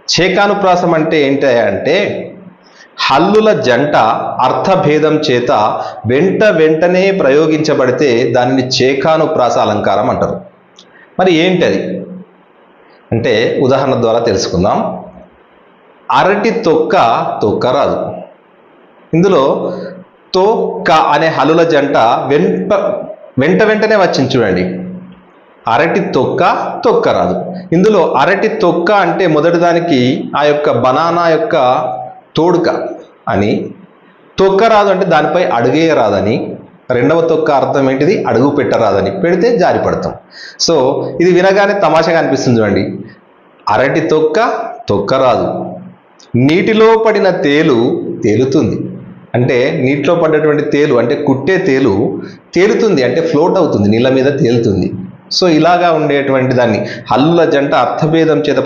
చేకానుప్రాసం అంటే ఏంటి అంటే హల్లుల జంట అర్థభేదం చేత వెంటనే ప్రయోగించబడితే దానిని చేకానుప్రాస అలంకారం అంటారు. మరి ఏంటి అది అంటే ఉదాహరణ ద్వారా తెలుసుకుందాం. అరటి తొక్క తొక్క రాదు. ఇందులో తొక్క అనే హల్లుల జంట వెంటనే వచ్చింది చూడండి. అరటి తొక్క తొక్క రాదు. ఇందులో అరటి తొక్క అంటే మొదటి దానికి ఆ యొక్క బనానా యొక్క తోడుక అని, తొక్క రాదు అంటే దానిపై అడుగే రాదని, రెండవ తొక్క అర్థం ఏంటిది, అడుగు పెట్టరాదని, పెడితే జారి పడతాం. సో ఇది వినగానే తమాషగా అనిపిస్తుంది చూడండి. అరటి తొక్క తొక్క రాదు, నీటిలో పడిన తేలు తేలుతుంది. అంటే నీటిలో పడ్డటువంటి తేలు అంటే కుట్టే తేలు తేలుతుంది, అంటే ఫ్లోట్ అవుతుంది, నీళ్ళ మీద తేలుతుంది. సో ఇలాగా ఉండేటువంటి దాన్ని హల్లుల జంట అర్థభేదం చేత